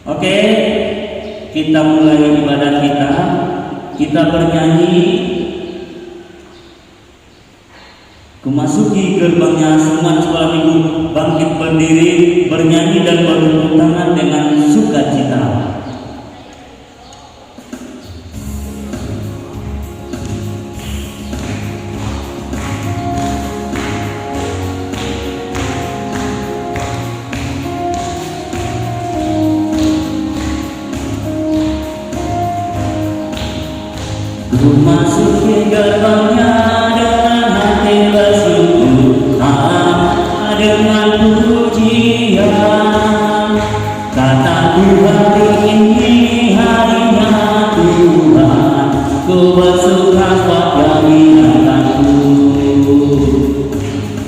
Oke, kita mulai ibadah kita. Kita bernyanyi memasuki gerbangnya semua sekolah minggu, bangkit berdiri, bernyanyi dan bertepuk tangan dengan sukacita. Memasuki gerbangnya dengan hati bersyukur, dengan pujian. Kata Tuhan, ini harinya Tuhan, ku bersuka pada bilanganku.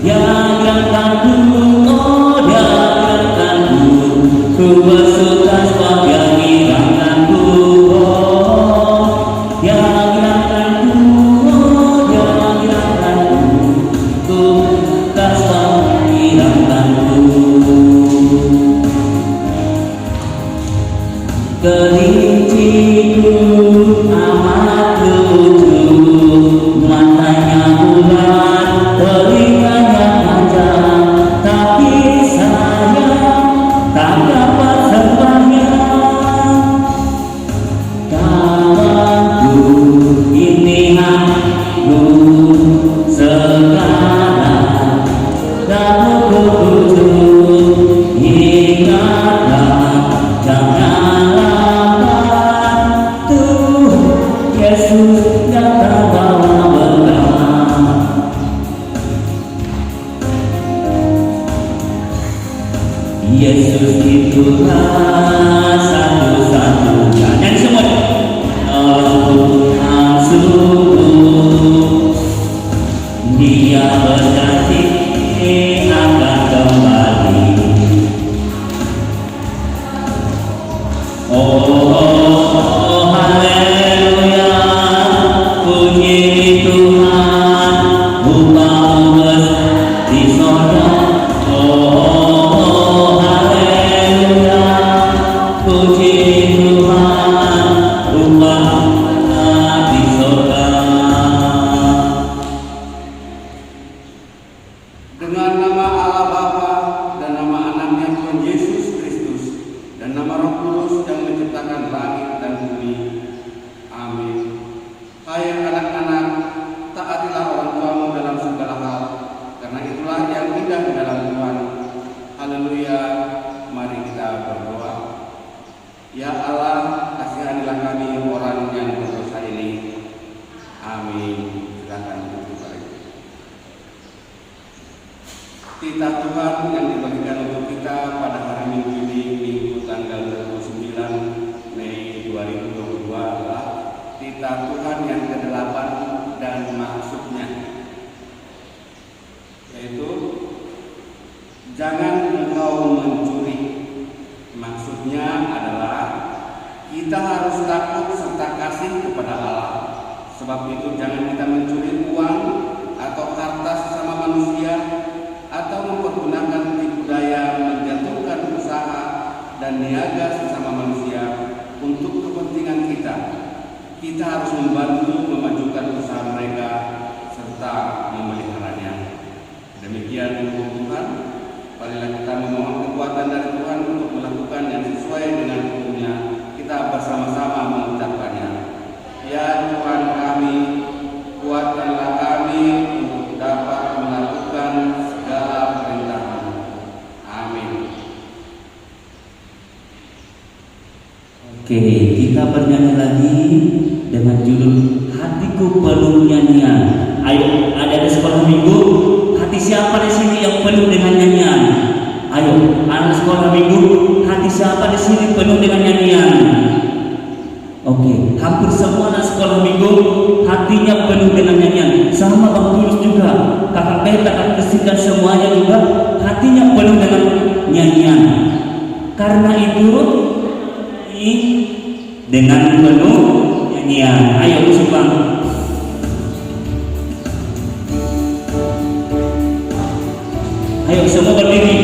Biarkanku, oh biarkanku, ku bersuka pada bilanganku. Kerinciku amat lucu, matanya bulat, telinganya panjang, tapi sayang tak dapat sembahyang. Kawanku, ini hatiku sekarang, kamu kutuju, ingatlah jangan Yesus datang bawa berkah. Yesus itulah satu-satunya. Nyanyi semua. Tuhan sungguh, Dia berjanji akan kembali. Oh, haleluya, puji Tuhan, upah di sorga. Oh, haleluya, puji Tuhan, upah di sorga. Dengan nama Allah Bapa dan nama Anaknya Tuhan Yesus Kristus dan nama Roh Kudus yang menciptakan langit dan bumi. Amin. Hai anak-anak, taatilah orang tuamu dalam segala hal, karena itulah yang indah di dalam Tuhan. Haleluya. Mari kita berdoa. Ya Allah, kasihanilah kami orang yang berdosa ini. Amin. Silakan duduk kembali. Titah Tuhan yang dibagikan untuk kita pada hari Minggu ini, Minggu tanggal 29 Mei 2022 adalah titah Tuhan yang ke-8 dan maksudnya, yaitu jangan engkau mencuri. Maksudnya adalah kita harus takut serta kasih kepada Allah. Sebab itu jangan kita mencuri uang atau harta sesama manusia, atau mempergunakan tipu daya menjatuhkan usaha dan niaga sesama manusia untuk kepentingan kita. Kita harus membantu memajukan usaha mereka serta memeliharanya. Demikian hukum Tuhan. Marilah kita Oke, kita bernyanyi lagi dengan judul Hatiku Penuh Nyanyian. Ayo, ada di sekolah minggu. Hati siapa di sini yang penuh dengan nyanyian? Ayo, anak sekolah minggu. Hati siapa di sini penuh dengan nyanyian? Oke, hampir semua anak sekolah minggu hatinya penuh dengan nyanyian. Sama Bang Tulus juga, kakak Beta, kakak Kristin dan semuanya juga hatinya penuh dengan nyanyian. Karena itu dengan penuh nyanyian. Ayo musik Bang. Ayo semua berdiri.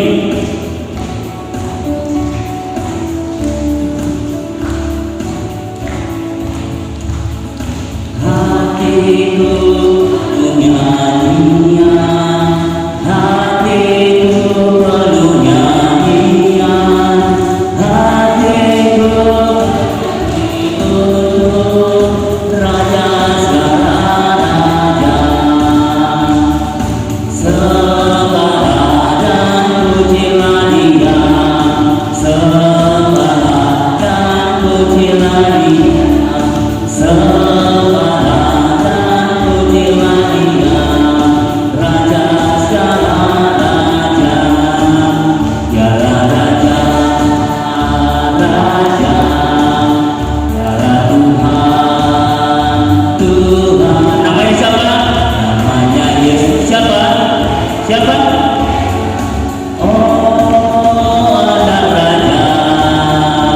Hatiku penuh nyanyian, hatiku penuh nyanyian, hatiku untuk Raja segala raja. Sembah dan pujilah Dia, sembah dan pujilah Dia, sembah dan pujilah Dia, Raja segala raja. Dialah Raja, Raja, Dialah Tuhan, Tuhan. Namanya siapa? Namanya Yesus. Siapa? Siapa? Oh, anak raja.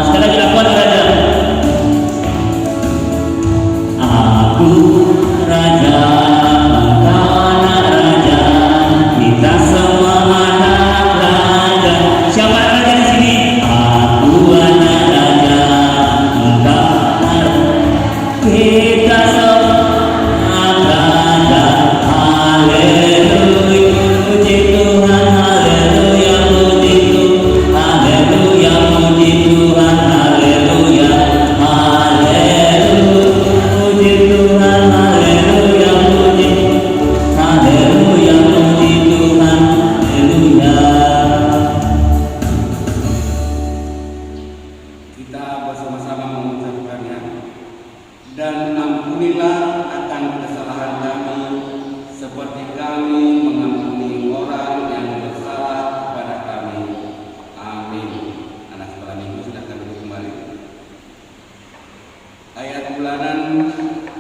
Sekarang kita buat raja. Aku raja, engkau anak raja, kita semua anak raja. Siapa raja di sini? Aku anak raja, engkau anak, kita semua raja. Haleluya, puji Tuhan, haleluya, puji Tuhan, haleluya, puji Tuhan, haleluya, haleluya, puji Tuhan, haleluya, puji, haleluya, puji Tuhan, haleluya. Kita bersama-sama mengucapkannya. Dan ampunilah akan kesalahan kami, seperti kami mengampuni orang yang bersalah kepada kami. Amin. Anak sekolah minggu silakan duduk kembali. Ayat bulanan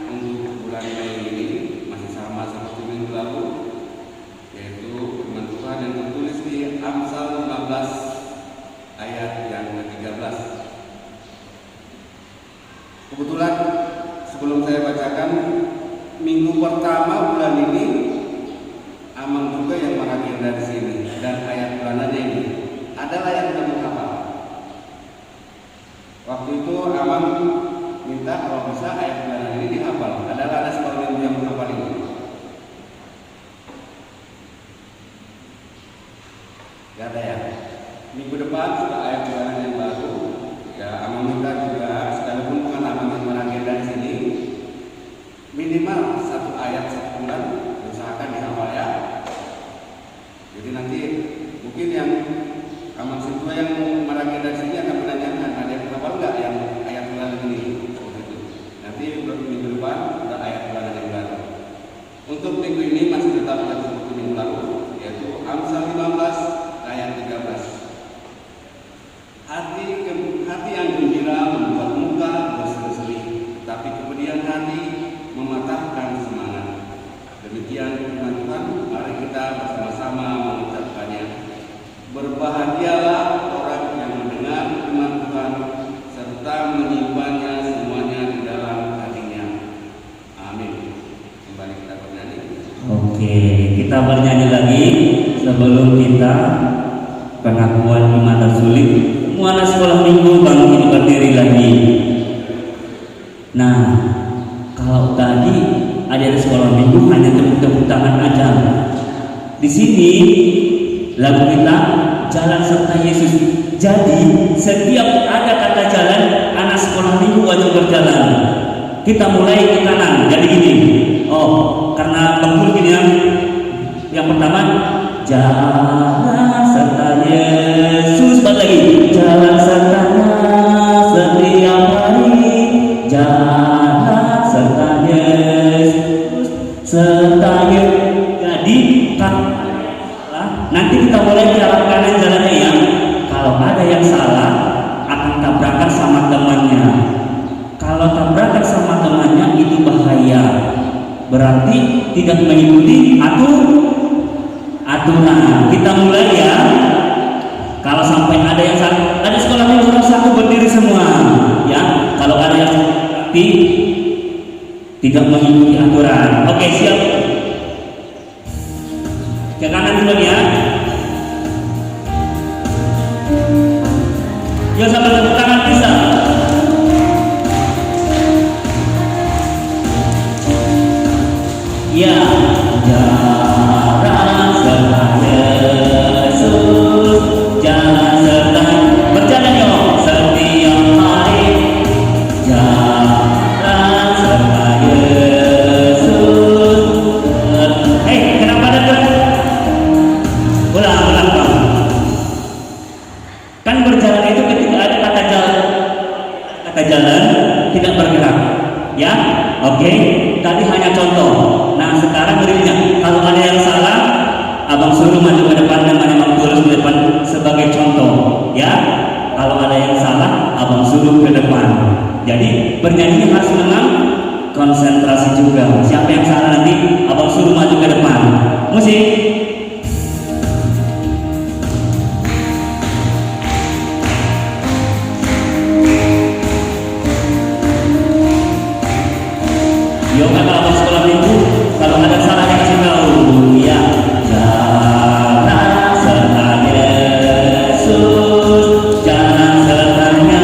untuk bulan Mei ini masih sama seperti minggu lalu, yaitu firman Tuhan yang tertulis di Amsal 15 ayat yang ke-13. Kebetulan sebelum saya bacakan, minggu pertama bulan ini Amang juga yang mengagenda di sini, dan ayat bulanannya ini adalah yang sudah menghafal. Waktu itu Amang minta kalau bisa ayat bulanan ini dihafal. Adalah ada sekolah minggu yang menghafal ini. Gak ada ya? Minggu depan sudah ayat bulanan yang baru. Ya, Amang minta juga, sekalipun bukan Amang yang mengagenda di sini, minimal satu ayat satu bulan usahakan dihafal ya. Jadi nanti mungkin yang Amang Sintua yang mengagenda di sini akan menanyakan ada yang hafal nggak yang ayat bulan ini. Seperti itu. Nanti minggu depan ada ayat bulan yang baru. Untuk minggu ini masih tetap yang seperti minggu lalu, yaitu Amsal 15 ayat 13. Hati yang gembira membuat muka berseri-seri, tapi kemudian hati mematahkan semangat. Demikian firman Tuhan, mari kita bersama-sama mengucapkannya. Berbahagialah orang yang mendengar firman Tuhan serta menyimpannya semuanya di dalam hatinya. Amin. Kembali kita bernyanyi. Oke, kita bernyanyi lagi sebelum kita pengakuan iman dan sulit. Muana sekolah minggu bangkit berdiri lagi. Nah, kalau tadi ada di sekolah minggu hanya tepuk tangan aja. Di sini lagu kita jalan serta Yesus. Jadi setiap ada kata jalan, anak sekolah minggu wajib berjalan. Kita mulai ke kanan. Jadi gini. Oh, karena bangkul gini ya. Yang pertama, jalan serta Yesus. Balik lagi, jalan sertanya setiap berarti tidak mengikuti aturan. Kita mulai ya. Kalau sampai ada yang salah, ada sekolah minggu harus aku berdiri semua, ya. Kalau ada yang tidak mengikuti aturan, oke siap. Ke kanan dulu ya. Yuk sambil tepuk tangan bisa. Ya, jalan serta Yesus, jalan serta berjalan yuk setiap hari, jalan serta Yesus. Hei, kenapa dekat? Ulang Bang. Kan berjalan itu ketika ada kata jalan tidak bergerak, ya. Oke, tadi hanya contoh. Nah sekarang berinya, kalau ada yang salah, abang suruh maju ke depan dan abang tulis di depan sebagai contoh, ya. Kalau ada yang salah, abang suruh ke depan. Jadi bernyanyi harus memang konsentrasi juga. Siapa yang salah nanti, abang suruh maju ke depan. Musik. Yuk kata abang sekolah minggu, kalau ada salahnya kasih tahu, ya. Jalan serta Yesus, jalan sertanya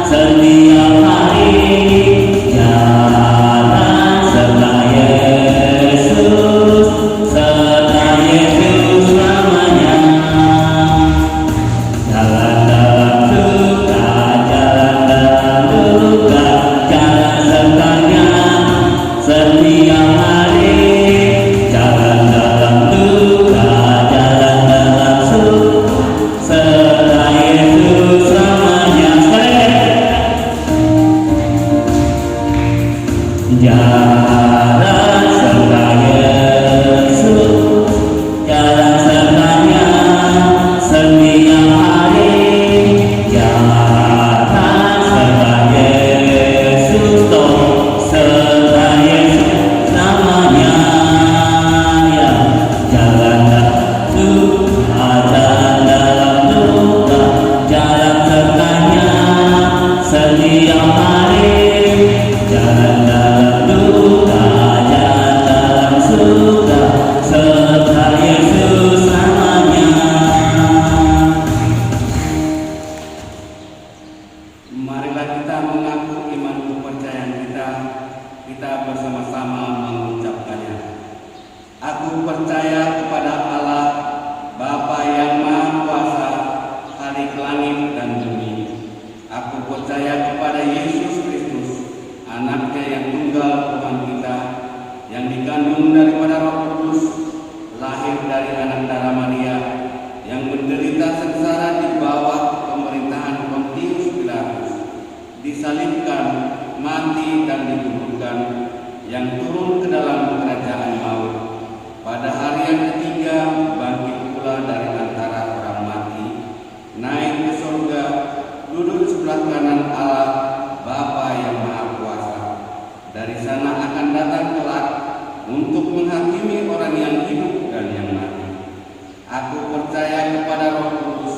setiap hari, jalan serta Yesus namanya. Jalan dalam duka, jalan dalam duka, jalan sertanya setiap hari, jalan dalam duka, jalan dalam suka, serta Yesus namanya. Jalan serta Yesus, jalan sertanya setiap hari, jalan serta Yesus, serta Yesus namanya, ya. Jalan dalam duka, jalan dalam duka, jalan sertanya setiap hari, jalan dalam duka, jalan dalam suka, serta Yesus namanya. Marilah kita mengaku iman kepercayaan kita bersama-sama mengucapkannya. Aku percaya kepada Allah, Bapa yang Maha Kuasa, Khalik langit dan bumi. Aku percaya kepada Yesus Kristus, Anaknya yang tunggal Tuhan kita, yang dikandung daripada Roh Kudus, lahir dari anak darah Maria, yang menderita sengsara di bawah pemerintahan Pontius Pilatus, disalibkan, mati dan dikuburkan, yang turun ke dalam kerajaan maut. Pada hari yang ketiga bangkit pula dari antara orang mati, naik ke surga, duduk di sebelah kanan Allah Bapa yang Maha Kuasa. Dari sana akan datang kelak untuk menghakimi orang yang hidup dan yang mati. Aku percaya kepada Roh Kudus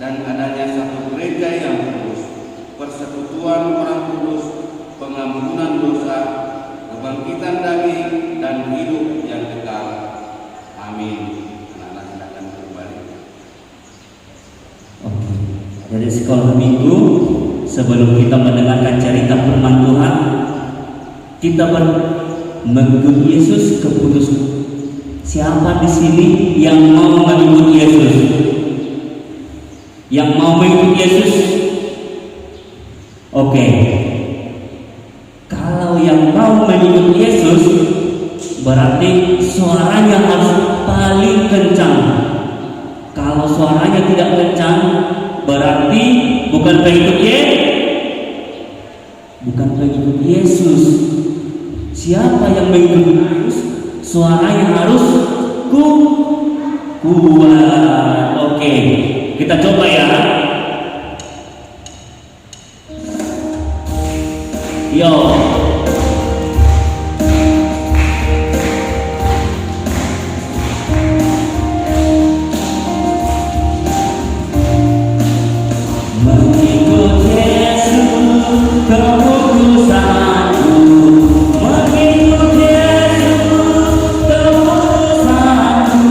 dan adanya satu gereja yang kudus, persekutuan orang kudus, pengampunan dosa, kebangkitan daging dan hidup yang kekal. Amin. Anak-anak silakan kembali. Oke. Dari sekolah minggu, sebelum kita mendengarkan cerita firman Tuhan, kita mengikuti Yesus keputusan. Siapa di sini yang mau mengikuti Yesus? Yang mau mengikuti Yesus? Oke. Kalau yang mau mengikuti Yesus, berarti suaranya harus paling kencang. Kalau suaranya tidak kencang, berarti bukan pengikut Yesus. Siapa yang mengikuti Yesus, suaranya harus kuat. Oke, kita coba ya. Yo. Mengikut Yesus keputusanku, mengikut Yesus keputusanku,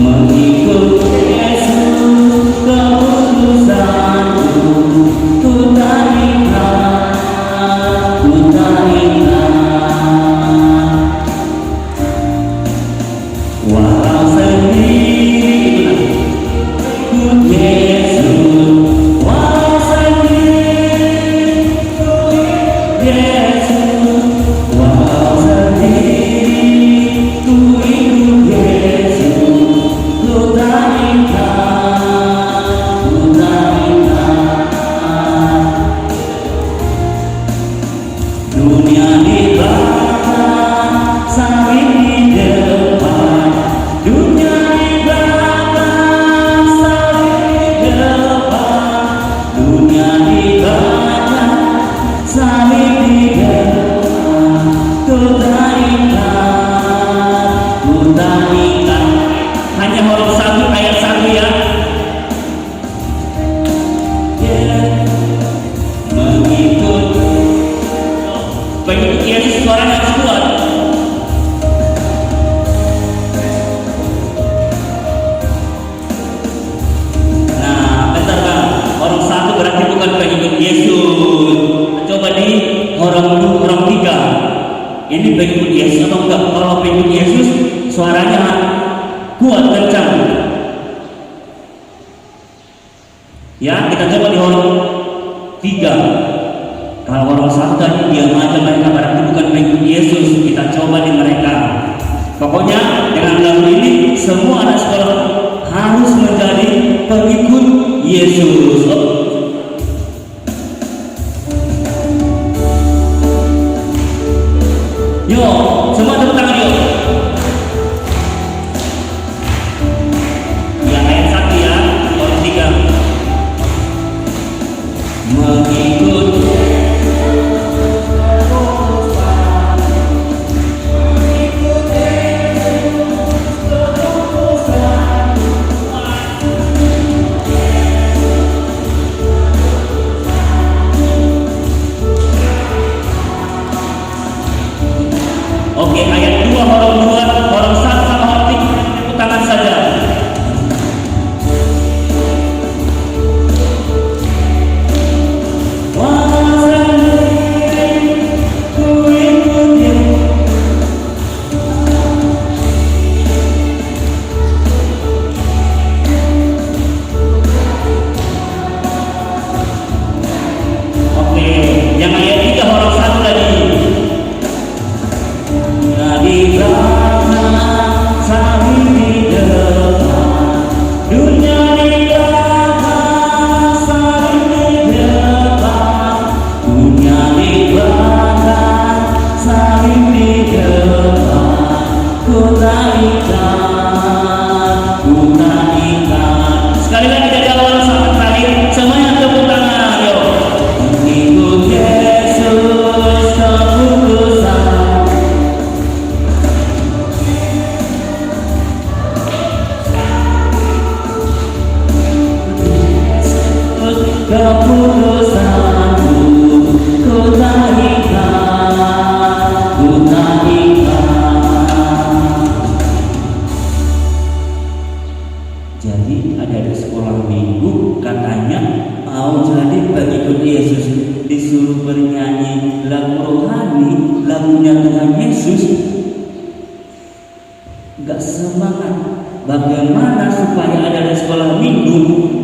mengikut Yesus keputusanku, ku tak ikhlas, ku tak ikhlas. Walau sendiri ikut Yesus, walau sendiri ikut Yesus, walau sendiri ku ikut Yesus, ku tak ikhlas, ku tak ikhlas. Dunia di belakang, salib di depan. Dunia di belakang, salib di depan. Dunia di belakang, salib di depan. Ku tak ikhlas, ku tak ikhlas. Hanya huruf 1 ayat 1 ya. Mengikut Yesus, suaranya harus kuat. Nah, bentar bang, orang 1 berarti bukan pengikut Yesus. Coba di orang 3, ini pengikut Yesus atau enggak? Kalau pengikut Yesus, suaranya kuat, kencang. Ya, kita coba di orang 3. Kalau orang 1 tadi diam aja, mereka berarti bukan pengikut Yesus. Kita coba di mereka. Pokoknya dengan lagu ini semua anak sekolah harus menjadi pengikut Yesus. Yo, semua tepuk tangan yo. Ya, ayat 1 ya, orang 3. Mengikut Oke, ayat 2, orang 1 sama orang 3, tepuk tangan saja. Oke, yang ayat 3 orang 1 tadi. Di belakang, salib di depan. Dunia di belakang, salib di depan. Dunia di belakang, salib di depan. Ku tak ikhlas, ku tak ikhlas. Sekali lagi dari awal sampai terakhir, semuanya tepuk tangan, yo. Mengikut Yesus keputusan. Keputusanku, ku tak ikhlas, ku tak ikhlas. Jadi ada sekolah minggu katanya mau jadi pengikut Yesus, disuruh bernyanyi lagu rohani, lagunya Tuhan Yesus, gak semangat. Bagaimana supaya ada sekolah minggu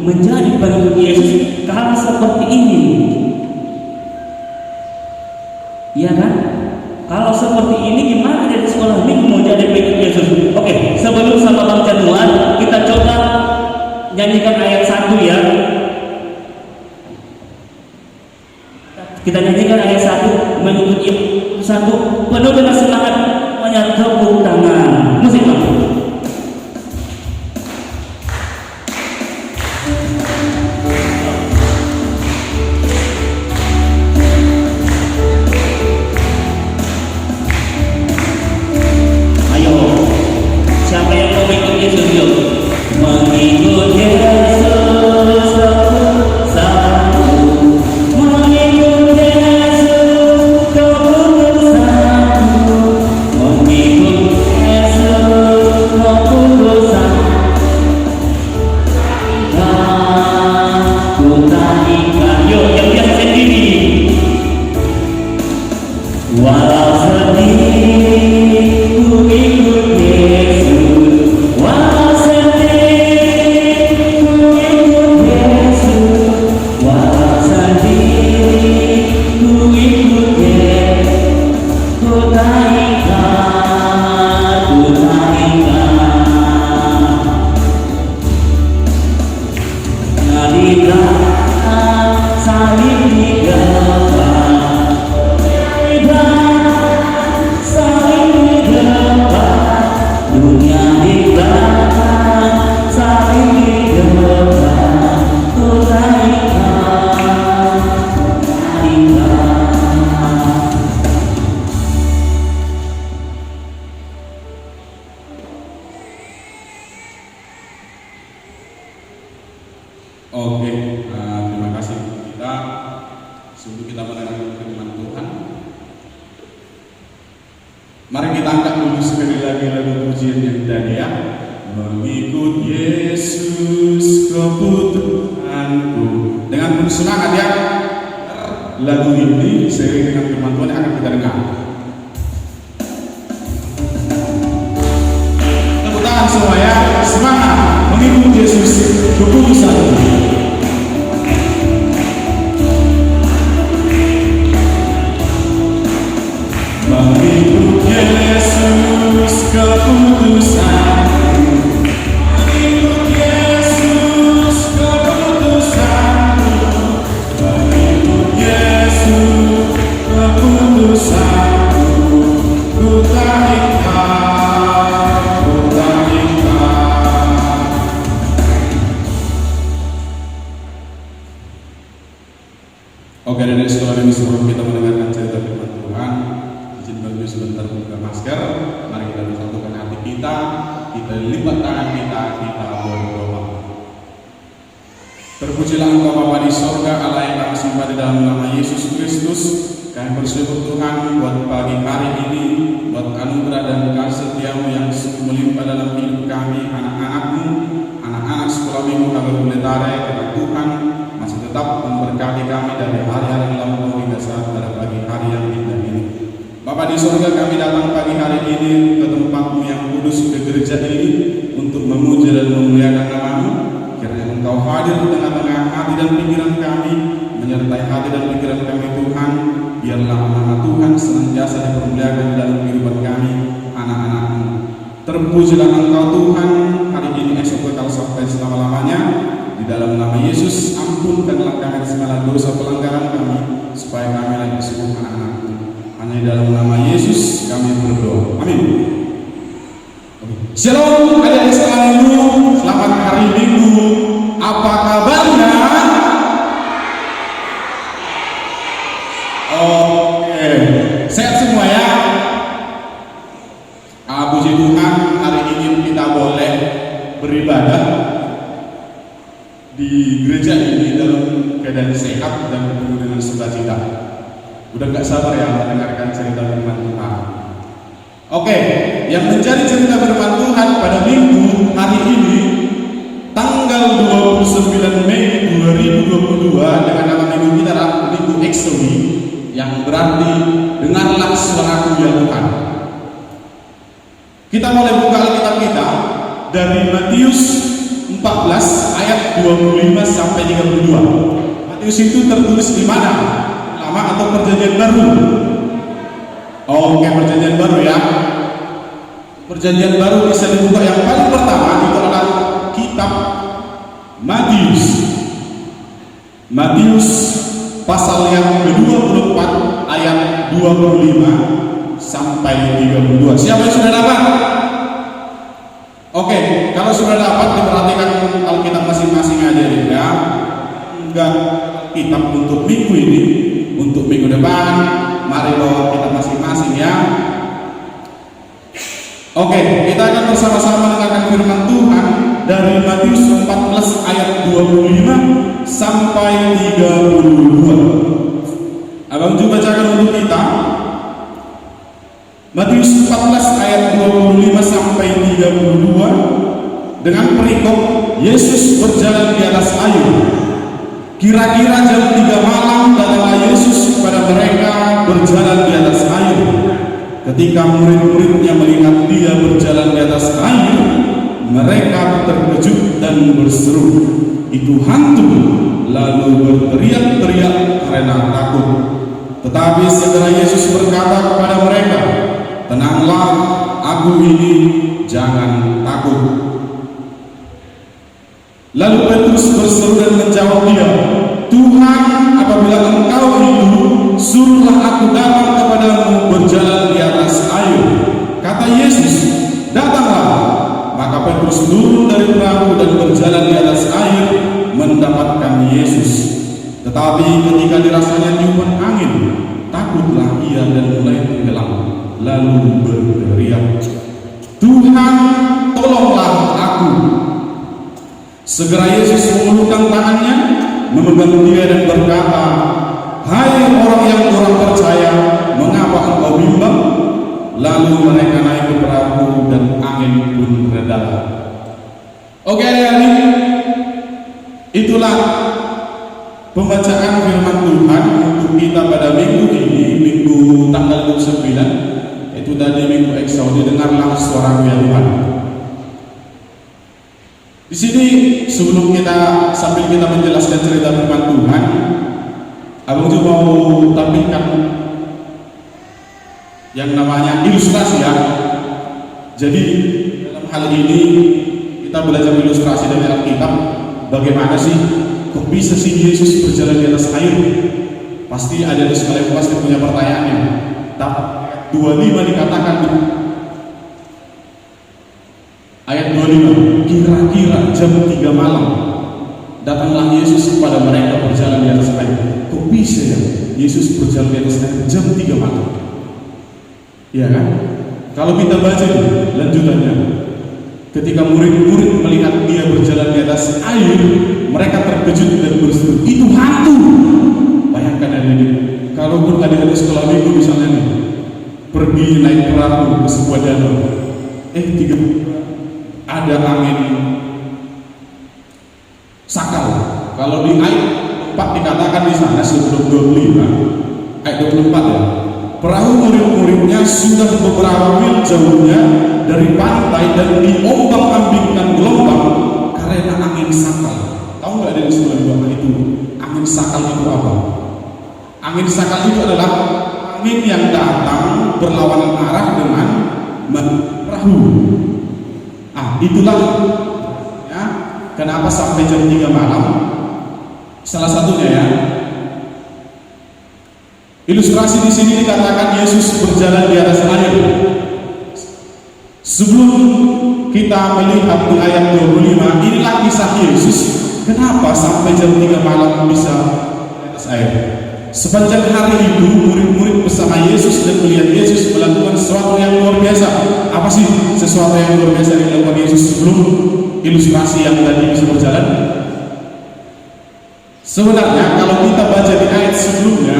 menjadi pengikut Yesus kalau seperti ini? Iya kan? Kalau seperti ini gimana dari sekolah minggu mau jadi pengikut Yesus? Oke, sebelum sama Bang Januar, kita coba nyanyikan ayat 1 ya. Kita nyanyikan ayat 1, mengikut Yesus 1, penuh dengan semangat, tepuk tangan. Musik Bang. Mengikut Yesus, Oke, terima kasih. Sebelum kita mendengarkan firman Tuhan, mari kita angkat dulu sekali lagi lagu pujian yang tadi ya. Mengikut Yesus kebutuhanku. Dengan penuh semangat ya. Lagu ini seiring dengan firman Tuhan yang akan kita dengar. Tepuk tangan semua ya. Semangat mengikut Yesus keputusanku. Mengikut Yesus keputusanku, mengikut Yesus keputusanku, mengikut Yesus keputusanku, ku tak ingkar, ku tak ingkar. Oke, dari sekolah ini sebelum kita mendengarkan cerita firman Tuhan, sebentar buka masker, mari kita bersatukan hati kita lipat tangan kita berdoa. Terpujilah Engkau Bapa di sorga, Allah yang kami sembah di dalam nama Yesus Kristus. Kami bersyukur Tuhan buat pagi hari ini, buat anugerah dan kasih setiamu yang melimpah dalam hidup kami, anak-anakmu, anak-anak sekolah minggu kami Buletare, karena Tuhan masih tetap memberkati kami dari hari-hari yang lampau hingga saat pada pagi hari yang indah ini. Bapa di surga, kami datang pagi hari ini ke tempat-Mu yang kudus, ke gereja ini untuk memuji dan memuliakan nama-Mu. Kiranya Engkau hadir di tengah-tengah hati dan pikiran kami, menyertai hati dan pikiran kami Tuhan. Biarlah nama Tuhan senantiasa dipermuliakan dalam kehidupan kami, anak-anak-Mu. Terpujilah Engkau Tuhan, hari ini esok kekal sampai selama-lamanya. Di dalam nama Yesus, ampunkanlah kami segala dosa pelanggaran kami, supaya kami lagi disebut anak-anak-Mu. Hanya dalam nama Yesus kami berdoa. Amin. Shalom, adik-adik sekalian, selamat hari Minggu. Apa kabarnya? Oke, sehat semua ya. Puji Tuhan, hari ini kita boleh beribadah di gereja ini dalam keadaan sehat dan penuh dengan sukacita. Udah gak sabar ya mendengarkan cerita firman Tuhan. Oke, yang menjadi cerita firman Tuhan pada minggu hari ini tanggal 29 Mei 2022 dengan nama minggu kita adalah Minggu Eksomi, yang berarti dengarlah suaraku ya Tuhan. Kita mulai buka Alkitab kita dari Matius 14 ayat 25 sampai 32. Matius itu tertulis di mana? Atau perjanjian baru? Oke, perjanjian baru ya. Perjanjian baru bisa dibuka, yang paling pertama itu adalah kitab Matius. Matius pasal yang ke-24 ayat 25 sampai 32. Siapa yang sudah dapat? Oke, kalau sudah dapat diperhatikan Alkitab masing-masing aja ya. Enggak kitab untuk minggu ini. Untuk minggu depan, mari bawa kita masing-masing ya. Oke, kita akan bersama-sama mendengarkan firman Tuhan dari Matius 14 ayat 25 sampai 32. Abang juga bacakan untuk kita. Matius 14 ayat 25 sampai 32 dengan perikop Yesus berjalan di atas air. Kira-kira jam 3 malam datanglah Yesus kepada mereka berjalan di atas air. Ketika murid-muridnya melihat dia berjalan di atas air, mereka terkejut dan berseru, "Itu hantu!" lalu berteriak-teriak karena takut. Tetapi segera Yesus berkata kepada mereka, "Tenanglah, aku ini, jangan takut." Lalu Petrus berseru dan menjawab dia, "Tuhan, apabila Engkau itu, suruhlah aku datang kepadamu berjalan di atas air." Kata Yesus, "Datanglah." Maka Petrus turun dari perahu dan berjalan di atas air mendapatkan Yesus. Tetapi ketika dirasanya tiupan angin, takutlah ia dan mulai tenggelam, lalu berteriak, "Tuhan, tolonglah aku." Segera Yesus mengulurkan tangannya, memegang dia dan berkata, "Hai orang yang kurang percaya, mengapa engkau bimbang?" Lalu mereka naik ke perahu dan angin pun reda. Oke, adik-adik, itulah pembacaan firman Tuhan untuk kita pada minggu ini, minggu tanggal 29, itu tadi minggu Eksaudi. Dengarlah suara ya Tuhan. Di sini sebelum sambil kita menjelaskan cerita firman Tuhan, abang juga mau tampilkan yang namanya ilustrasi ya. Jadi dalam hal ini kita belajar ilustrasi dari Alkitab. Bagaimana sih kok bisa sih Yesus berjalan di atas air? Pasti ada di sekalian pasti punya pertanyaannya. Tapi 25 dikatakan, ayat 25, kira-kira jam 3 malam datanglah Yesus kepada mereka berjalan di atas air. Kok bisa ya Yesus berjalan di atas air jam 3 malam? Iya kan? Kalau kita baca lanjutannya, ketika murid-murid melihat dia berjalan di atas air, mereka terkejut dan berseru, "Itu hantu!" Bayangkan ada ini. Kalaupun ada di sekolah minggu misalnya nih, pergi naik perahu ke sebuah danau, tiga ada angin sakal. Kalau di ayat 4 dikatakan di sana sebelum 25, ayat 24 ya. Perahu murid-muridnya sudah beberapa mil jauhnya dari pantai dan diombang-ambingkan gelombang karena angin sakal. Tahu nggak dari sekolah bapak itu angin sakal itu apa? Angin sakal itu adalah angin yang datang berlawanan arah dengan perahu. Itulah ya, kenapa sampai jam 3 malam. Salah satunya ya, ilustrasi di sini dikatakan Yesus berjalan di atas air. Sebelum kita melihat di ayat 25, inilah kisah Yesus. Kenapa sampai jam 3 malam bisa di atas air? Sepanjang hari itu murid-murid bersama Yesus dan melihat Yesus melakukan sesuatu yang luar biasa. Apa sih sesuatu yang luar biasa yang dilakukan Yesus sebelum ilustrasi yang tadi bisa berjalan? Sebenarnya kalau kita baca di ayat sebelumnya,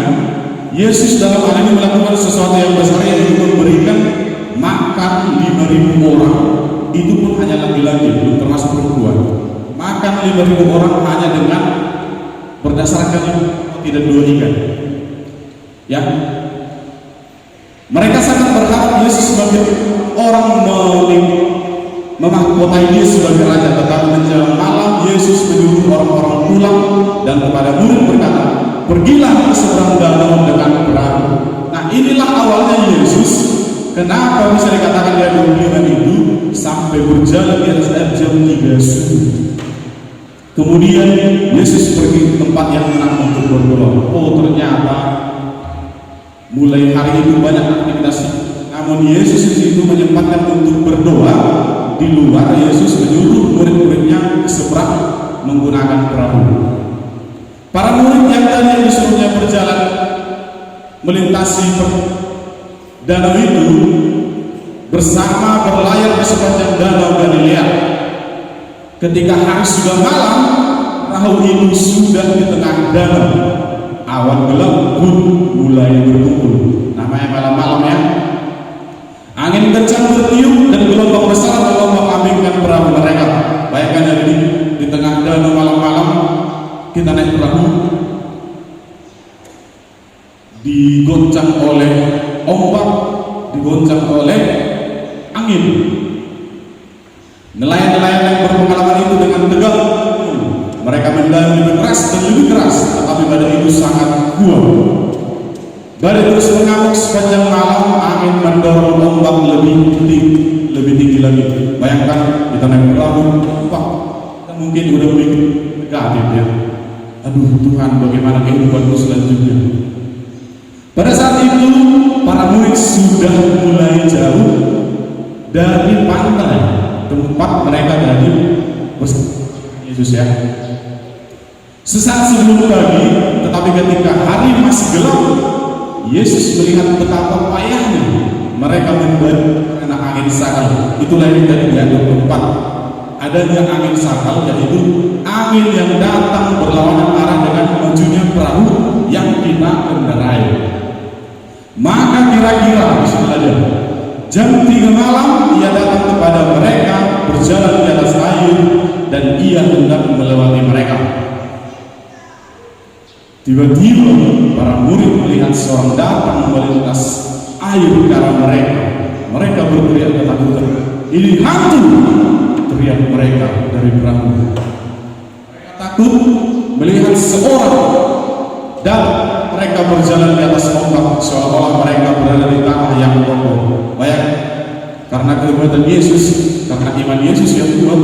Yesus dalam hal ini melakukan sesuatu yang besar, yaitu memberikan makan 5.000 orang. Itu pun hanya laki-laki, belum termasuk perempuan. Makan 5.000 orang hanya dengan berdasarkan tidak 2 ikan. Ya, mereka sangat berharap Yesus sebagai orang memahkotai dia sebagai raja. Tetapi menjelang malam Yesus menyuruh orang-orang pulang dan kepada murid berkata, "Pergilah ke seberang danau dengan perahu." Nah, inilah awalnya Yesus. Kenapa bisa dikatakan dia 25 itu sampai berjalan di atas air jam 3 subuh. Kemudian Yesus pergi ke tempat yang tenang untuk berdoa. Oh, ternyata mulai hari itu banyak aktivitas. Namun Yesus di situ menyempatkan untuk berdoa. Di luar Yesus menyuruh murid-muridnya ke seberang menggunakan perahu. Para murid yang tadi disuruhnya berjalan melintasi danau itu bersama berlayar di sepanjang danau Galilea. Ketika hari sudah malam, perahu itu sudah di tengah danau. Awan gelap pun mulai berkumpul. Namanya malam-malam ya. Angin kencang bertiup dan gelombang besar mengombang-ambingkan perahu mereka. Bayangkan di tengah danau malam-malam kita naik perahu, digoncang oleh ombak, digoncang oleh angin. Nelayan-nelayan yang berpengalaman itu dengan tegang mereka mendayung lebih keras dan lebih keras, tetapi badai itu sangat kuat. Badai terus mengamuk sepanjang malam, angin mendorong ombak lebih tinggi lagi. Bayangkan kita naik perahu, kita mungkin udah lebih negatif ya. Aduh Tuhan, bagaimana kehidupanku selanjutnya? Pada saat itu para murid sudah mulai jauh dari pantai tempat mereka tadi bersama Yesus ya. Sesaat sebelum pagi, tetapi ketika hari masih gelap, Yesus melihat betapa payahnya mereka membantu karena angin sakal. Itulah yang tadi di ayat 24. adanya angin sakal, yaitu angin yang datang berlawanan arah dengan majunya perahu yang kita kendarai. Maka kira-kira bismillah, jam 3 malam ia datang kepada mereka berjalan di atas air, dan ia hendak melewati mereka. Tiba-tiba para murid melihat seorang datang melintas air ke arah mereka. Mereka berteriak ketakutan. "Ini hantu!" teriak mereka dari perahu. Mereka takut melihat seorang, dan mereka berjalan di atas ombak seolah-olah mereka berada di tanah yang kokoh. Bayangkan, karena kekuatan Yesus, karena iman Yesus yang kuat,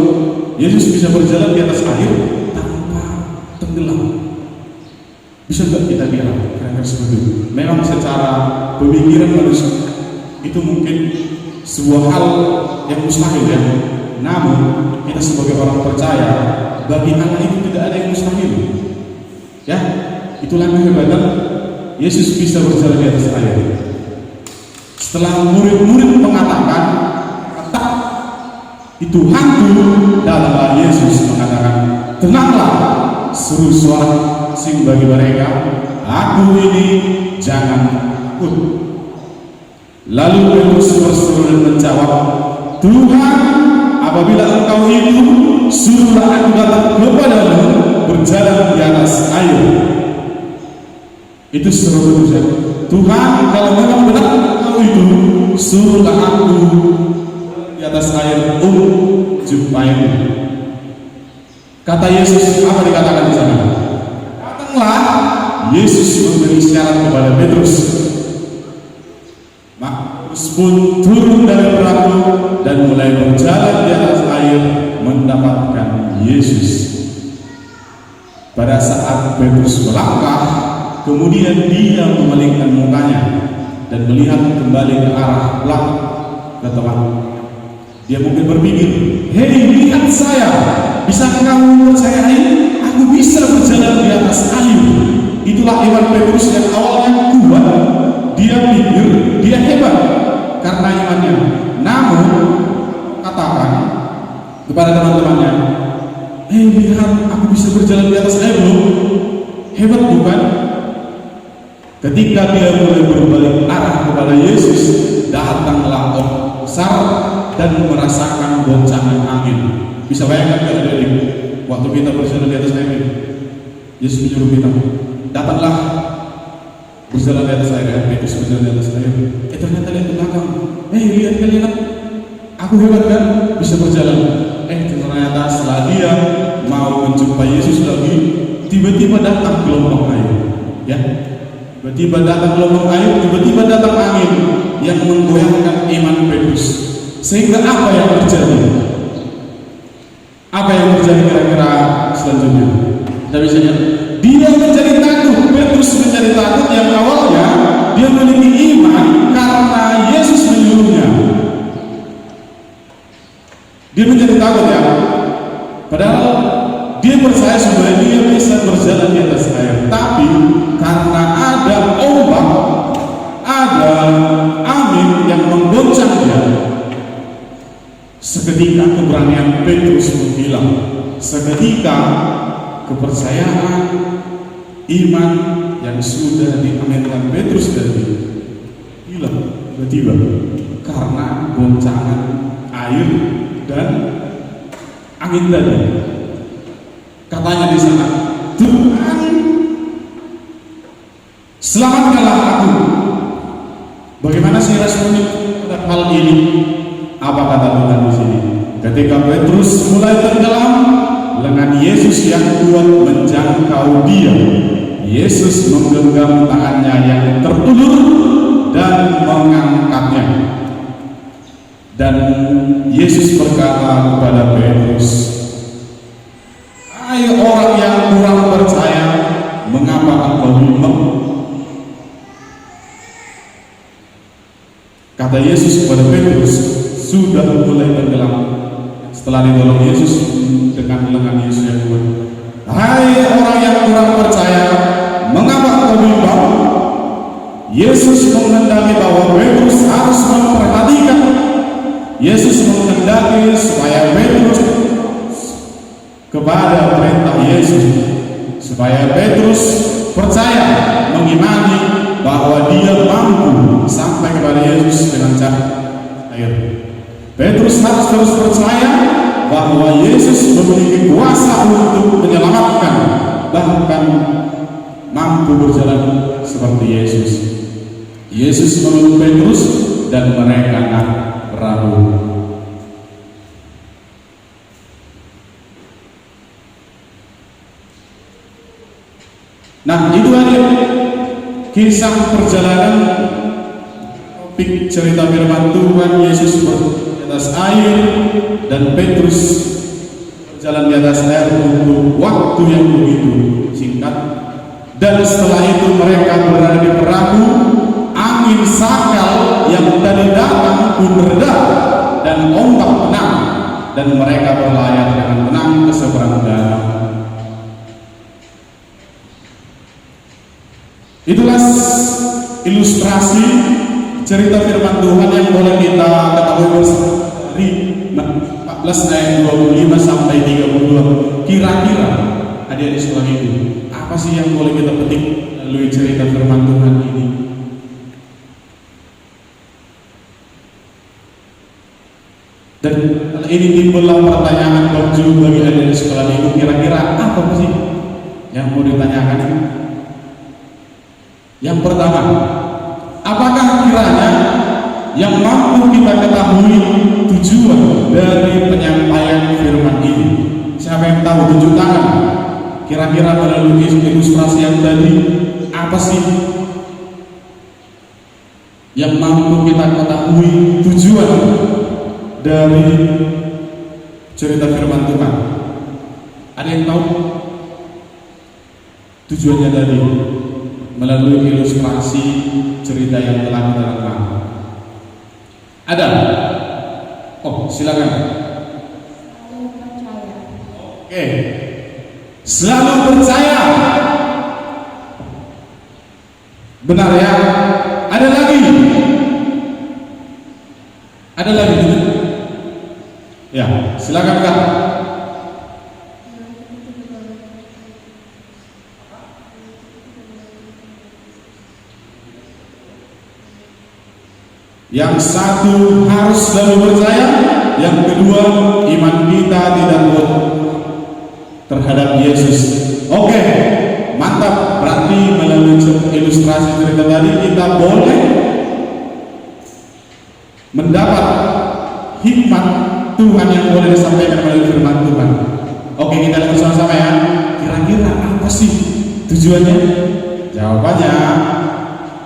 Yesus bisa berjalan di atas air tanpa tenggelam. Bisa nggak kita kira kira-kira seperti itu? Memang secara pemikiran manusia itu mungkin sebuah hal yang mustahil ya. Namun kita sebagai orang percaya, bagi Allah itu tidak ada yang mustahil. Ya, itulah kehebatan Yesus bisa berjalan di atas air. Setelah murid-murid mengatakan kata itu hantu, datanglah Yesus mengatakan, "Tenanglah," seru suara asing bagi mereka, "Aku ini, jangan takut." Lalu Petrus berseru dan menjawab, "Tuhan, apabila Engkau itu, suruhlah aku datang kepadamu berjalan di atas air." Itu seru Petrus ya. "Tuhan, kalau memang benar Engkau itu, suruhlah aku di atas air jumpaimu." Kata Yesus, apa dikatakan di sana? Datanglah. Yesus memberi isyarat kepada Petrus. Petrus pun turun dari perahu dan mulai berjalan di atas air mendapatkan Yesus. Pada saat Petrus melangkah, kemudian dia memalingkan mukanya dan melihat kembali ke arah belakang ke teman. Dia mungkin berpikir, "Hei, lihat saya, bisa kamu percayai? Aku bisa berjalan di atas air." Itulah iman Petrus yang awalnya kuat. Dia pikir dia hebat karena imannya. Namun katakan kepada teman-temannya, "Hei, lihat, aku bisa berjalan di atas air loh. Hebat bukan?" Ketika dia mulai berbalik arah kepada Yesus, datanglah orang besar dan merasakan goncangan angin. Bisa bayangkan nggak adik-adik, waktu kita berjalan di atas air, Yesus menyuruh kita, "Datanglah berjalan di atas air." Petrus berjalan di atas air. Ternyata lihat ke belakang. Lihat kalian, aku hebat kan, bisa berjalan. Ternyata setelah dia mau menjumpai Yesus lagi, tiba-tiba datang gelombang air. Ya, tiba-tiba datang gelombang air, tiba-tiba datang angin yang menggoyangkan iman Petrus. Sehingga apa yang terjadi? Apa yang terjadi kira-kira selanjutnya? Kita bisa lihat, dia menjadi takut. Petrus menjadi takut yang awalnya dia memiliki iman karena Yesus menyuruhnya. Dia menjadi takut ya. Padahal dia percaya supaya dia bisa berjalan di atas air. Tapi karena ada ombak, ada angin yang menggoncang dia, seketika keberanian Petrus menghilang. Seketika kepercayaan, iman yang sudah diaminkan Petrus tadi hilang tiba-tiba karena goncangan air dan angin tadi. Katanya di sana, "Tuhan, selamatkanlah aku." Bagaimana sih responnya terhadap hal ini? Apa kata Tuhan di sini? Ketika Petrus mulai tenggelam, lengan Yesus yang kuat menjangkau dia. Yesus menggenggam tangannya yang terulur dan mengangkatnya. Dan Yesus berkata kepada Petrus, "Hai orang yang kurang percaya, mengapa engkau bimbang?" Kata Yesus kepada Petrus, sudah mulai tenggelam. Setelah ditolong Yesus dengan lengan Yesus yang kuat, "Hai orang yang kurang percaya, mengapa engkau bimbang?" Yesus menghendaki bahwa Petrus harus memperhatikan. Yesus menghendaki supaya Petrus kepada perintah Yesus, supaya Petrus percaya, mengimani bahwa dia mampu sampai kepada Yesus dengan cara air. Petrus harus terus percaya bahwa Yesus memiliki kuasa untuk menyelamatkan, bahkan mampu berjalan seperti Yesus. Yesus memeluk Petrus dan mereka naik perahu. Nah, itu aja kisah perjalanan topik cerita firman Tuhan. Yesus di atas air dan Petrus berjalan di atas air untuk waktu yang begitu singkat. Dan setelah itu mereka berada di perahu, angin sakal yang tadi datang pun reda dan ombak tenang, dan mereka berlayar dengan tenang ke seberang danau. Itulah ilustrasi cerita firman Tuhan yang boleh kita ketahui bersama dari 14 ayat 25 sampai 32. Kira-kira adik-adik sekolah itu, apa sih yang boleh kita petik melalui cerita firman Tuhan ini? Dan ini timbullah pertanyaan bagi adik-adik sekolah itu, kira-kira apa sih yang mau ditanyakan? Yang pertama, apakah kiranya yang mampu kita ketahui tujuan dari penyampaian firman ini? Siapa yang tahu? Tunjuk tangan. Kira-kira melalui ilustrasi yang tadi, apa sih yang mampu kita ketahui tujuan dari cerita firman Tuhan? Ada yang tahu tujuannya tadi melalui ilustrasi cerita yang telah kita lakukan? Ada? Oh, silakan. Oke. Selalu percaya. Benar ya? Ada lagi? Ada lagi? Ya, silakan Kak. Yang satu harus selalu percaya, yang kedua iman kita tidak bohong terhadap Yesus. Oke, mantap. Berarti melalui ilustrasi cerita tadi kita boleh mendapat hikmat Tuhan yang boleh disampaikan melalui firman Tuhan. Oke, kita lihat bersama-sama ya. Kira-kira apa sih tujuannya? Jawabannya,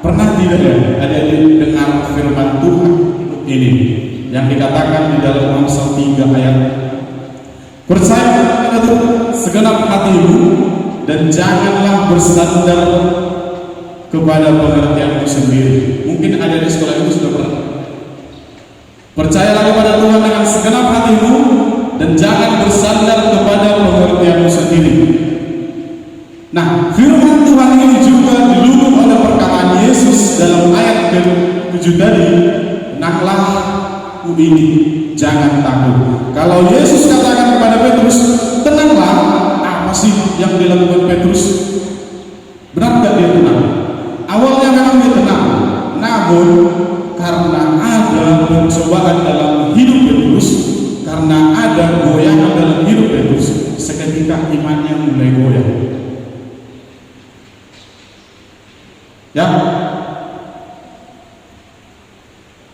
pernah tidak ya ada dengar firman Tuhan ini yang dikatakan di dalam Amsal 3 ayat, percaya kepada Tuhan segenap hatimu dan janganlah bersandar kepada pengertianmu sendiri. Mungkin ada di sekolah itu sudah pernah. Percayalah kepada Tuhan dengan segenap hatimu dan jangan bersandar kepada pengertianmu sendiri. Nah, firman Tuhan ini juga dilukuk oleh perkataan Yesus dalam ayat ke-7 tadi, tenanglah ini, jangan takut. Kalau Yesus katakan kepada Petrus, tenanglah, apa sih yang dilakukan Petrus? Benar tidak dia tenang? Awalnya memang dia tenang, namun karena ada pencobaan dalam hidup Petrus, karena ada goyangan dalam hidup Petrus, seketika imannya mulai goyah.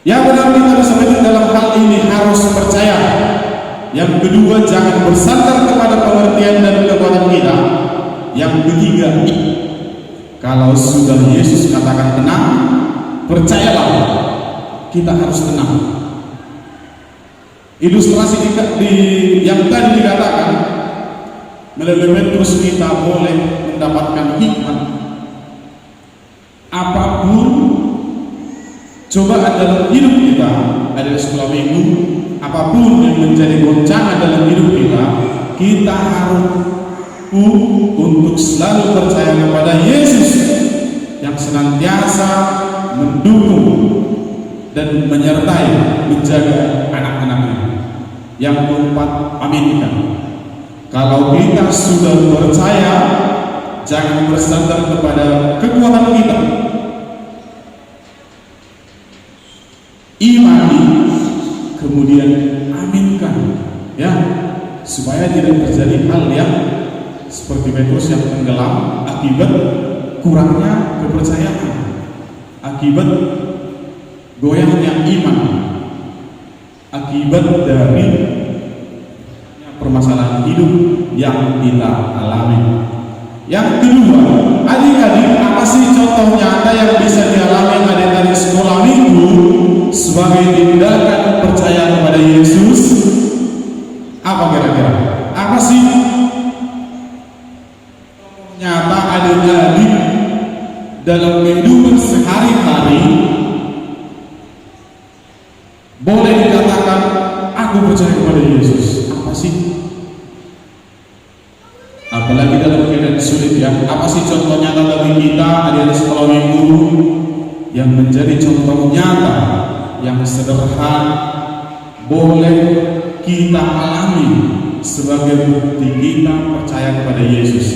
Ya benar, kita bisa mengerti dalam hal ini harus percaya. Yang kedua, jangan bersandar kepada pengertian dan kekuatan kita. Yang ketiga, kalau sudah Yesus katakan tenang, percayalah, kita harus tenang. Ilustrasi yang tadi dikatakan, melalui Petrus kita boleh mendapatkan hikmat. Apapun cobaan dalam hidup kita, ada sekolah minggu, apapun yang menjadi goncangan dalam hidup kita, kita harus untuk selalu percaya kepada Yesus yang senantiasa mendukung dan menyertai, menjaga anak-anaknya. Yang keempat, aminkan. Kalau kita sudah percaya, jangan bersandar kepada kekuatan kita. Imani, kemudian aminkan, ya, supaya tidak terjadi hal yang seperti Petrus yang tenggelam akibat kurangnya kepercayaan, akibat goyahnya iman, akibat dari permasalahan hidup yang kita alami. Yang kedua, adik-adik, apa sih contoh nyata yang bisa dialami adik-adik sekolah minggu sebagai tindakan percaya kepada Yesus? Apa kira-kira? Apa sih nyata adik-adik dalam kehidupan sehari-hari boleh dikatakan aku percaya kepada Yesus? Apa sih? Apalagi dalam keadaan sulit, ya. Apa sih contoh nyata bagi kita adik-adik sekolah minggu yang menjadi contoh nyata yang sederhana boleh kita alami sebagai bukti kita percaya kepada Yesus?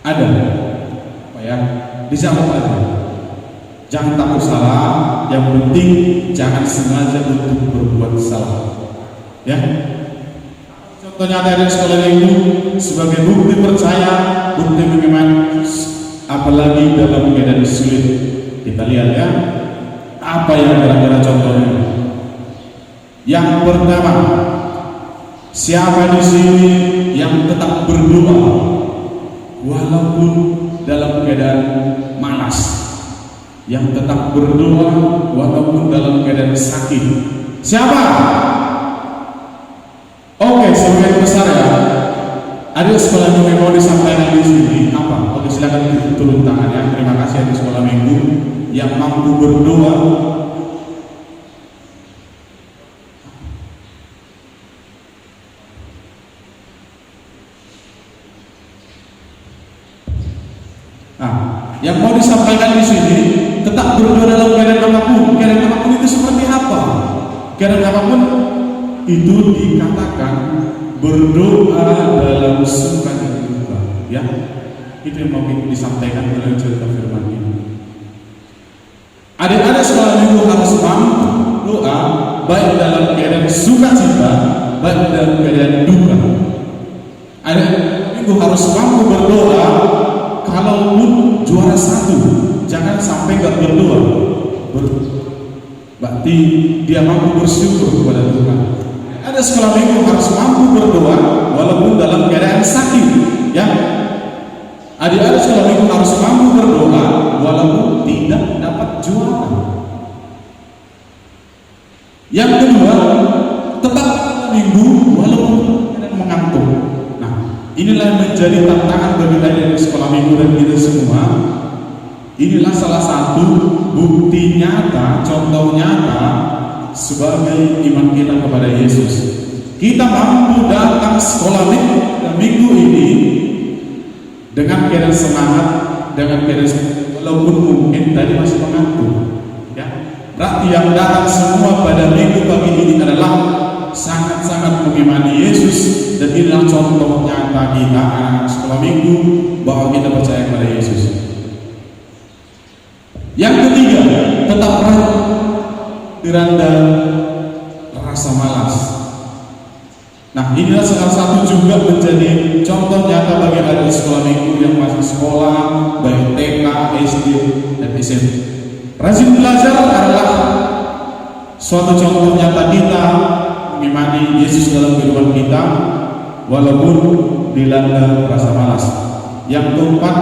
Ada? Apa ya? Dijawab aja. Jangan takut salah, yang penting jangan sengaja untuk berbuat salah, ya. Contohnya dari sekolah minggu sebagai bukti percaya, bukti bagaimana, apalagi dalam keadaan sulit. Kita lihat, ya, apa yang kira-kira contohnya. Yang pertama, siapa di sini yang tetap berdoa walaupun dalam keadaan malas, yang tetap berdoa walaupun dalam keadaan sakit? Siapa? Oke, sebagian besar, ya. Ada sekolah minggu mau disampaikan di sini apa? Oke, silakan turun tangan, ya. Terima kasih adik sekolah minggu yang mampu berdoa. Nah, yang mau disampaikan di sini tetap berdoa dalam keadaan apapun. Keadaan apapun itu seperti apa? Keadaan apapun itu dikatakan berdoa dalam suka dan duka, ya. Itu yang mau disampaikan dalam cerita firman ini. Adik-adik sekolah minggu harus mampu doa baik dalam keadaan sukacita, baik dalam keadaan duka. Adik minggu harus mampu berdoa. Kalaupun juara satu, jangan sampai gak berdoa. Berarti dia mampu bersyukur kepada Tuhan. Ada sekolah minggu harus mampu berdoa walaupun dalam keadaan sakit, ya. Adik-adik sekolah minggu harus mampu berdoa walaupun tidak dapat juara. Yang kedua, tetap minggu walaupun mengantuk. Nah, inilah menjadi tantangan bagi adik sekolah minggu dan kita semua. Inilah salah satu bukti nyata, contoh nyata sebagai iman kita kepada Yesus. Kita mampu datang sekolah minggu ini dengan keadaan semangat, dengan keadaan walaupun mungkin tadi masih mengantuk, ya. Berarti yang datang semua pada minggu pagi ini adalah sangat-sangat mengimani Yesus, dan inilah contoh nyata kita anak sekolah minggu bahwa kita percaya kepada Yesus. Yang ketiga, tetap diranda rasa malas. Nah, inilah salah satu juga menjadi contoh nyata bagi adik sekolah minggu yang masih sekolah, baik TK, SD, dan SMP. Rajin belajar adalah suatu contoh nyata kita mengimani Yesus dalam kehidupan kita, walaupun dilanda rasa malas. Yang keempat,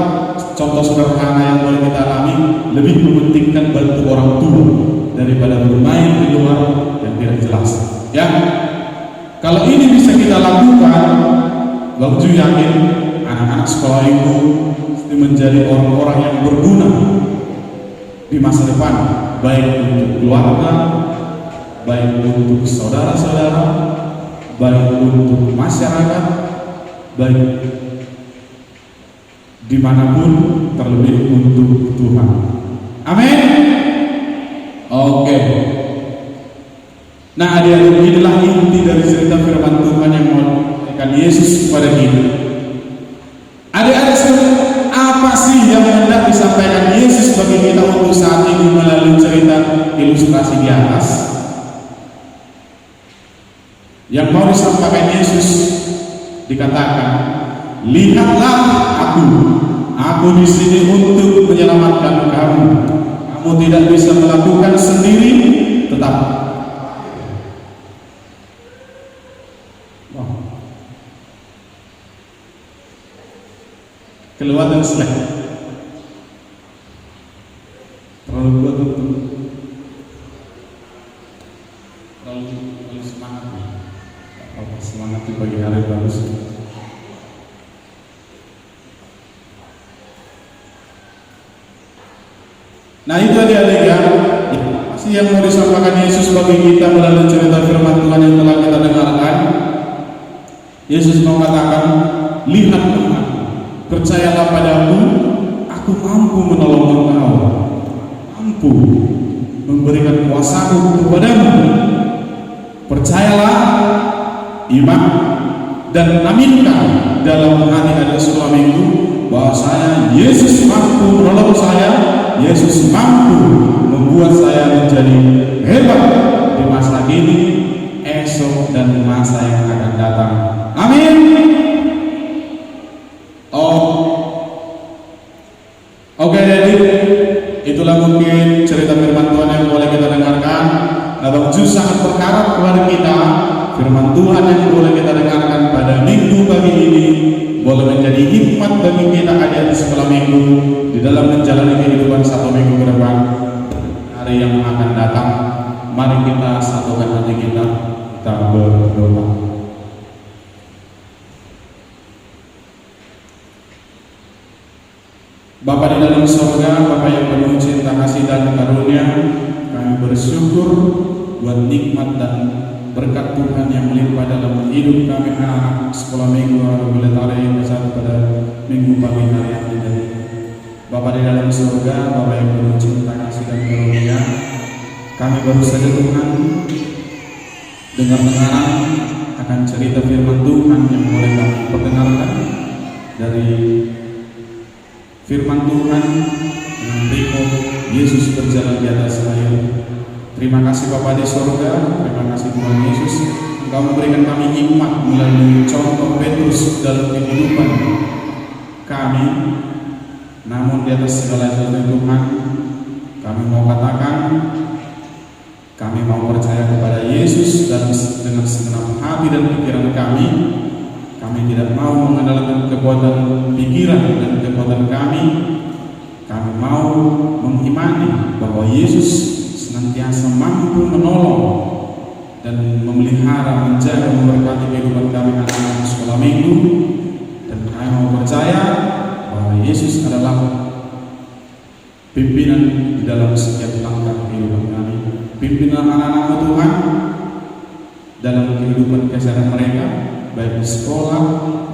contoh sederhana yang boleh kita alami, lebih mementingkan bantu orang tua daripada bermain di luar yang tidak jelas, ya. Kalau ini bisa kita lakukan, Bang Ju yakin anak-anak sekolah minggu mesti menjadi orang-orang yang berguna di masa depan, baik untuk keluarga, baik untuk saudara-saudara, baik untuk masyarakat, baik dimanapun, terlebih untuk Tuhan. Amin. Oke. Nah, adik-adik, inilah inti dari cerita firman Tuhan yang mau akan Yesus kepada kita. Adik-adik sekalian, apa sih yang hendak disampaikan Yesus bagi kita untuk saat ini melalui cerita ilustrasi di atas? Yang mau disampaikan Yesus dikatakan, lihatlah aku di sini untuk menyelamatkan kamu. Kamu tidak bisa melakukan sendiri, tetap. Kelewatan slide. Terlalu kuat untuk terlalu semangat. Semangat di pagi hari bagus. Nah itu adik-adik ya, apa yang mau disampaikan Yesus bagi kita melalui cerita firman Tuhan yang telah kita dengarkan. Yesus mau katakan, lihatlah, percayalah padaku, aku mampu menolong engkau, mampu memberikan kuasaku kepadamu. Percayalah, iman, dan aminkan dalam hati adik sekolah minggu bahwa Yesus mampu menolong saya. Yesus mampu membuat saya menjadi hebat di masa kini, esok, dan masa yang akan datang. Amin. Oke, jadi itulah mungkin cerita firman Tuhan yang boleh kita dengarkan. Abang Ju sangat berharap kepada kita firman Tuhan yang boleh kita dengarkan pada minggu pagi ini boleh menjadi hikmat bagi kita adik di sekolah minggu di dalam menjalani kehidupan satu minggu ke depan, hari yang akan datang. Mari kita satukan hati kita berdoa. Bapa di dalam surga, Bapa yang penuh cinta kasih dan karunia, kami bersyukur buat nikmat dan berkat Tuhan yang melimpah dalam hidup kami anak sekolah minggu Arabiletare yang besar pada minggu pagi hari ini. Bapa di dalam surga, Bapa yang penuh cinta kasih dan karunia, kami baru saja Tuhan dengar-dengaran akan cerita firman Tuhan yang boleh kami perdengarkan dari firman Tuhan dengan berikut Yesus berjalan di atas air. Terima kasih Bapa di surga, terima kasih Tuhan Yesus, Engkau memberikan kami hikmat melalui contoh Petrus dalam kehidupan kami. Namun di atas segala sesuatu Tuhan, kami mau katakan, kami mau percaya kepada Yesus dan dengan segenap hati dan pikiran kami. Kami tidak mau mengandalkan kekuatan pikiran dan kekuatan kami. Kami mau mengimani bahwa Yesus senantiasa mampu menolong dan memelihara, menjaga, memberkati kehidupan kami anak-anak sekolah minggu. Dan kami mau percaya bahwa Yesus adalah pimpinan di dalam setiap langkah kehidupan kami. Pimpinan anak-anak Tuhan dalam kehidupan keseharian mereka, baik di sekolah,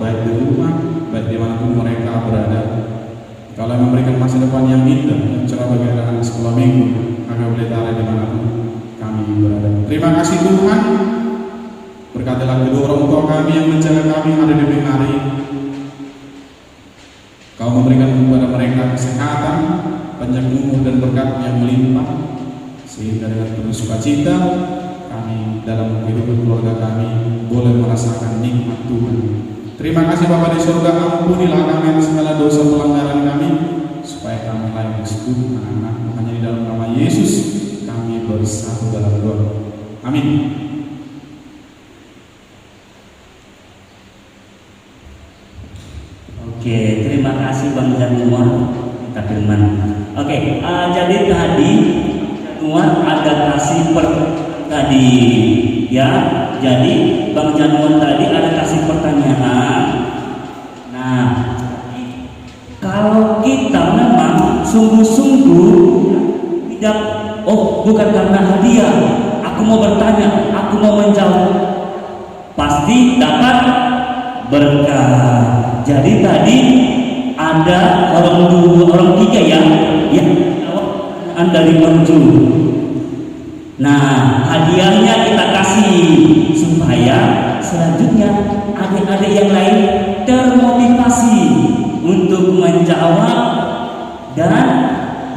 baik di rumah, baik dimanapun mereka berada. Kalau memberikan masa depan yang indah dan cerah bagi anak-anak sekolah minggu, kami boleh taruh dimanapun kami berada. Terima kasih Tuhan. Berkatilah kedua orang tua kami yang menjaga kami hari demi hari. Kau memberikan kepada mereka kesehatan, panjang umur dan berkat yang melimpah, sehingga dengan penuh sukacita kami dalam kehidupan keluarga kami boleh merasakan nikmat Tuhan. Terima kasih Bapa di surga, ampunilah kami atas segala dosa pelanggaran kami, supaya kami layak disebut anak-anak. Hanya di dalam nama Yesus kami bersatu dalam doa. Amin. Oke, terima kasih Bang Januar kita firman. Oke, jadi tadi Januar ada kasih tadi ya. Jadi Bang Januar tadi ada kasih pertanyaan. Nah, kalau kita memang sungguh-sungguh tidak, bukan karena hadiah, aku mau bertanya, aku mau menjawab, pasti dapat berkah. Jadi tadi ada orang tiga ya, Anda dari Bang Ju. Nah, hadiahnya kita kasih supaya selanjutnya adik-adik yang lain termotivasi untuk menjawab dan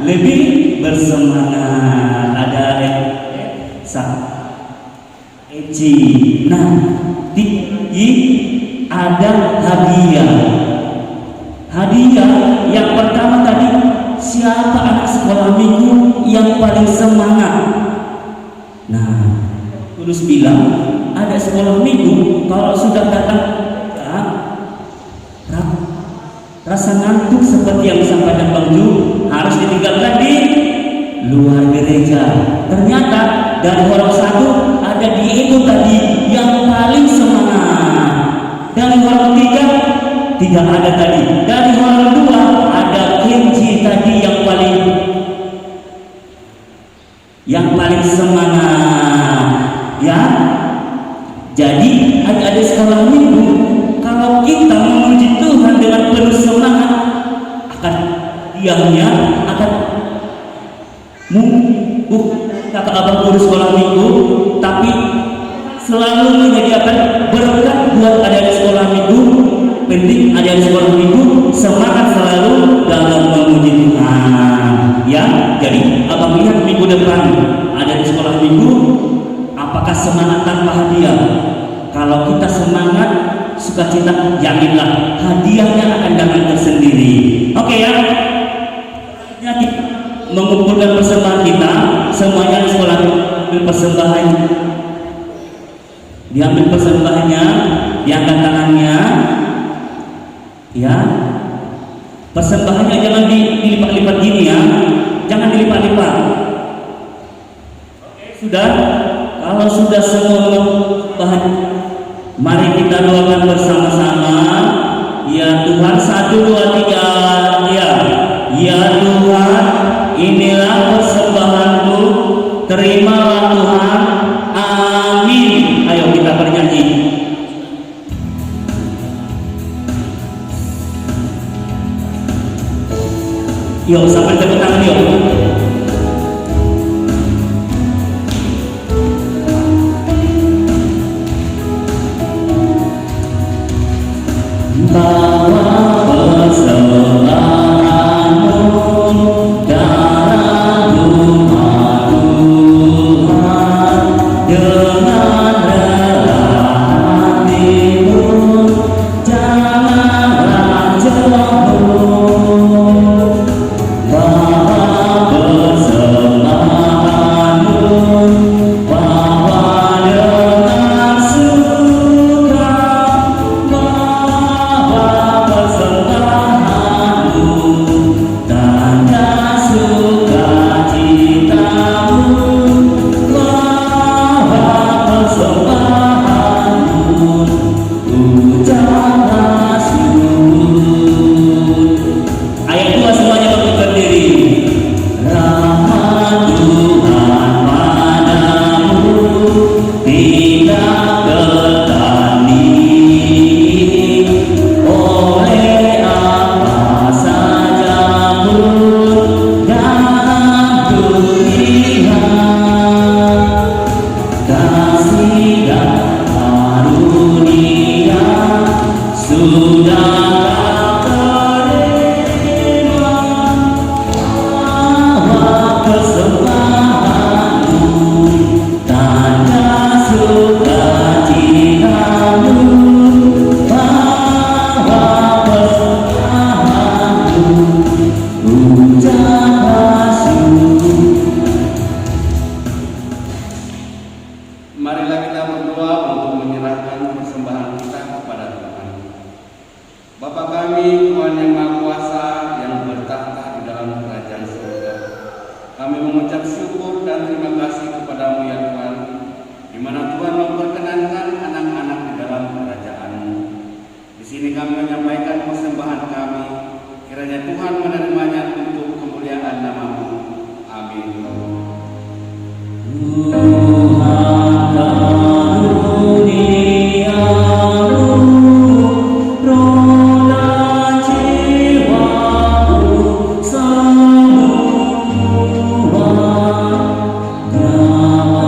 lebih bersemangat. Ada Eci. Nah, ada hadiah. Hadiah yang pertama tadi, siapa anak sekolah minggu yang paling semangat? Nah, Tulus bilang ada sekolah minggu kalau sudah datang rasa ngantuk seperti yang disampaikan Bang Ju harus ditinggalkan di luar gereja. Ternyata dari orang satu ada Diego tadi yang paling semangat. Dari orang tiga tidak ada tadi. Dari orang dua ada Kenji tadi yang paling semangat. Ya, jadi adik-adik sekolah minggu, kalau kita memuji Tuhan dengan penuh semangat, akan diamnya akan kata abang guru sekolah minggu, tapi selalu menyediakan berkat buat adik-adik sekolah minggu. Penting adik-adik sekolah minggu semangat selalu dalam memuji Tuhan. Ya, jadi abang lihat minggu depan adik-adik sekolah minggu apakah semangat tanpa hadiah. Kalau kita semangat, sukacita, yakinlah hadiahnya akan datang tersendiri. Oke ya, mengumpulkan persembahan kita, semuanya di sekolah ambil persembahan, diambil persembahannya, diangkat tangannya, ya. Persembahannya jangan dilipat-lipat gini ya, jangan dilipat-lipat. Sudah, kalau sudah semua bahan, mari kita doakan bersama-sama. Ya Tuhan, 1, 2, 3. Ya Tuhan, inilah persembahanku, terimalah Tuhan. Amin. Ayo kita bernyanyi. Yuk sampai tepuk tangan yuk. Bawa persembahanmu dalam rumah Tuhan, dengan rela hatimu, janganlah jauh. Bawa persembahanmu, bawa dengan suka. Tanda sukacitamu, bawa persembahanmu, ucaplah syukur. Ayat 2 semuanya bangkit berdiri. Rahmat Tuhan padamu tidak tertandingi, oleh apa saja pun dalam dunia. Kasih dan karunia sudah terima. Bawa persembahanmu, tanda sukacitamu, bawa persembahanmu, ucaplah syukur. Marilah kita berdoa untuk menyerahkan persembahan kita kepada Tuhan. Bapa kami, Tuhan yang Maha Kuasa, yang bertahta di dalam kerajaan surga, kami mengucap syukur dan terima kasih kepadamu ya Tuhan, di mana Tuhan memperkenankan anak-anak di dalam kerajaan-Mu. Di sini kami menyampaikan persembahan kami, kiranya Tuhan menerimanya untuk kemuliaan nama-Mu. Amin. Tuhan karuniamu, roh dan jiwaku semua, nyamakan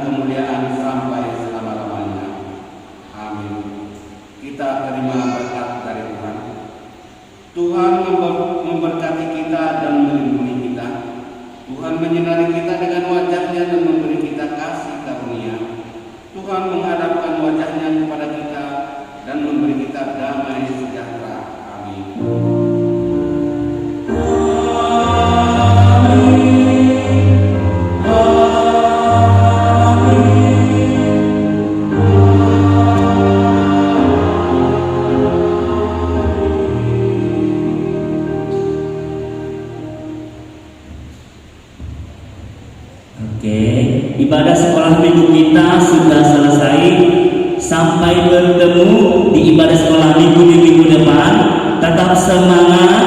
kemuliaan sampai selama-lamanya. Amin. Kita terima berkat dari Tuhan. Tuhan memberkati kita dan melindungi kita. Tuhan menyinari kita dengan wajah-Nya dan memberi kita kasih karunia. Tuhan menghadapkan wajah-Nya kepada kita dan memberi kita damai sejahtera. Amin. Oke, ibadah sekolah minggu kita sudah selesai. Sampai bertemu di ibadah sekolah minggu di minggu depan. Tetap semangat.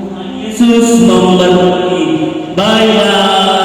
Tuhan Yesus memberkati. Bye bye.